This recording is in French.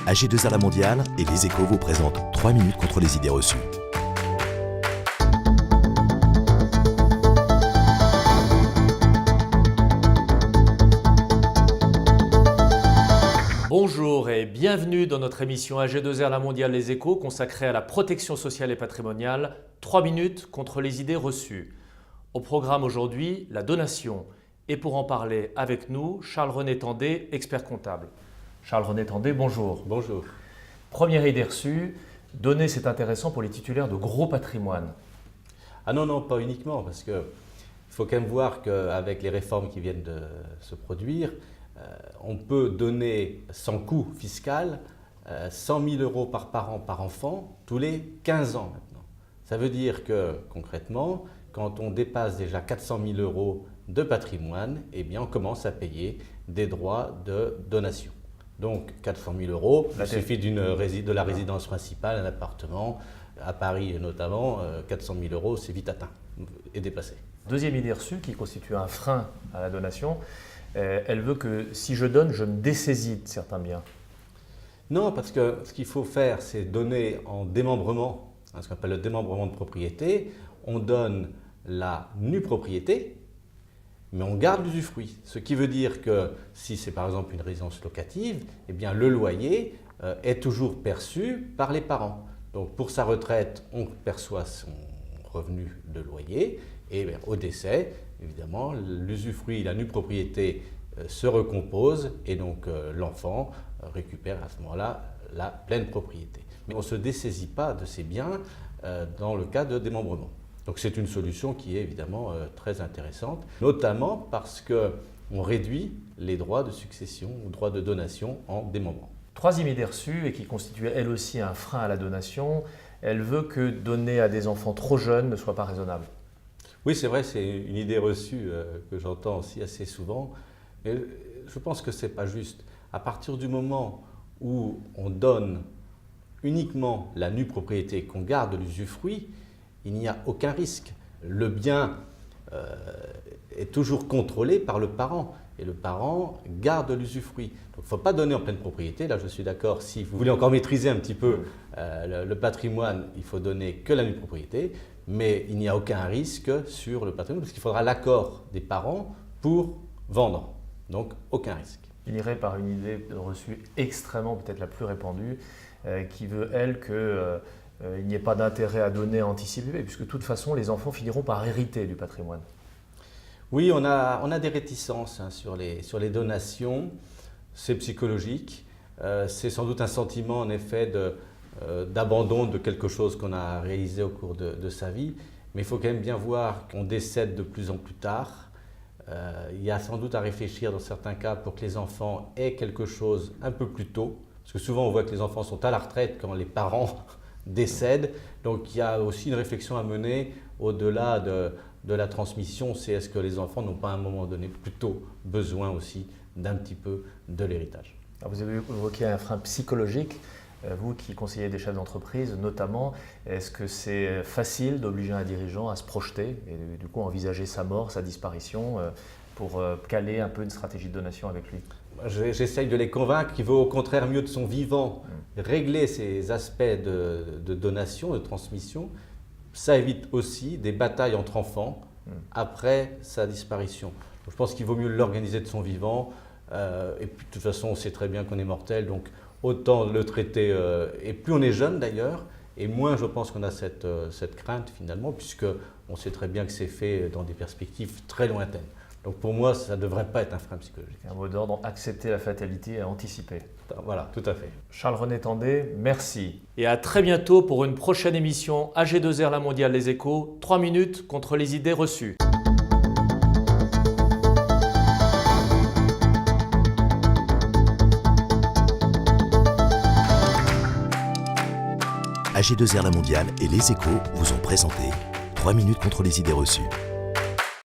AG2R La Mondiale et Les Échos vous présentent 3 minutes contre les idées reçues. Bonjour et bienvenue dans notre émission AG2R La Mondiale Les Échos consacrée à la protection sociale et patrimoniale, 3 minutes contre les idées reçues. Au programme aujourd'hui, la donation. Et pour en parler avec nous, Charles-René Tandé, expert comptable. Charles-René Tandé, bonjour. Bonjour. Première idée reçue, donner c'est intéressant pour les titulaires de gros patrimoine. Ah non, pas uniquement, parce qu'il faut quand même voir qu'avec les réformes qui viennent de se produire, on peut donner sans coût fiscal 100 000 euros par parent par enfant tous les 15 ans maintenant. Ça veut dire que concrètement, quand on dépasse déjà 400 000 euros de patrimoine, eh bien on commence à payer des droits de donation. Donc 400 000 euros, il suffit de la résidence principale, un appartement, à Paris notamment, 400 000 euros, c'est vite atteint et dépassé. Deuxième idée reçue qui constitue un frein à la donation, elle veut que si je donne, je me dessaisis de certains biens. Non, parce que ce qu'il faut faire, c'est donner en démembrement, ce qu'on appelle le démembrement de propriété. On donne la nue propriété, mais on garde l'usufruit. Ce qui veut dire que si c'est par exemple une résidence locative, eh bien le loyer est toujours perçu par les parents. Donc pour sa retraite, on perçoit son revenu de loyer et bien, au décès, évidemment, l'usufruit, la nue propriété se recompose et donc l'enfant récupère à ce moment-là la pleine propriété. Mais on ne se dessaisit pas de ces biens dans le cas de démembrement. Donc c'est une solution qui est évidemment très intéressante, notamment parce qu'on réduit les droits de succession ou droits de donation en démembrement. Troisième idée reçue, et qui constitue elle aussi un frein à la donation, elle veut que donner à des enfants trop jeunes ne soit pas raisonnable. Oui, c'est vrai, c'est une idée reçue que j'entends aussi assez souvent, mais je pense que ce n'est pas juste. À partir du moment où on donne uniquement la nue propriété, qu'on garde l'usufruit, il n'y a aucun risque. Le bien est toujours contrôlé par le parent et le parent garde l'usufruit. Donc il ne faut pas donner en pleine propriété, là je suis d'accord, si vous voulez encore maîtriser un petit peu le patrimoine, il faut donner que la nue propriété, mais il n'y a aucun risque sur le patrimoine parce qu'il faudra l'accord des parents pour vendre, donc aucun risque. Il irait par une idée reçue extrêmement, peut-être la plus répandue, qui veut elle que il n'y ait pas d'intérêt à donner à anticiper, puisque de toute façon, les enfants finiront par hériter du patrimoine. Oui, on a des réticences sur les donations. C'est psychologique. C'est sans doute un sentiment, en effet, d'abandon de quelque chose qu'on a réalisé au cours de sa vie. Mais il faut quand même bien voir qu'on décède de plus en plus tard. Il y a sans doute à réfléchir dans certains cas pour que les enfants aient quelque chose un peu plus tôt. Parce que souvent, on voit que les enfants sont à la retraite quand les parents décèdent. Donc il y a aussi une réflexion à mener au-delà de la transmission, c'est est-ce que les enfants n'ont pas à un moment donné plutôt besoin aussi d'un petit peu de l'héritage. Alors vous avez évoqué un frein psychologique, vous qui conseillez des chefs d'entreprise notamment, est-ce que c'est facile d'obliger un dirigeant à se projeter et du coup envisager sa mort, sa disparition pour caler un peu une stratégie de donation avec lui ? J'essaye de les convaincre qu'il vaut au contraire mieux de son vivant régler ces aspects de donation, de transmission. Ça évite aussi des batailles entre enfants après sa disparition. Donc, je pense qu'il vaut mieux l'organiser de son vivant. Et puis de toute façon, on sait très bien qu'on est mortel, donc autant le traiter. Et plus on est jeune d'ailleurs, et moins je pense qu'on a cette crainte finalement, puisqu'on sait très bien que c'est fait dans des perspectives très lointaines. Donc pour moi, ça ne devrait pas être un frein psychologique. Un mot d'ordre, accepter la fatalité et anticiper. Voilà, tout à fait. Charles-René Tandé, merci. Et à très bientôt pour une prochaine émission AG2R La Mondiale Les Échos, 3 minutes contre les idées reçues. AG2R La Mondiale et Les Échos vous ont présenté 3 minutes contre les idées reçues.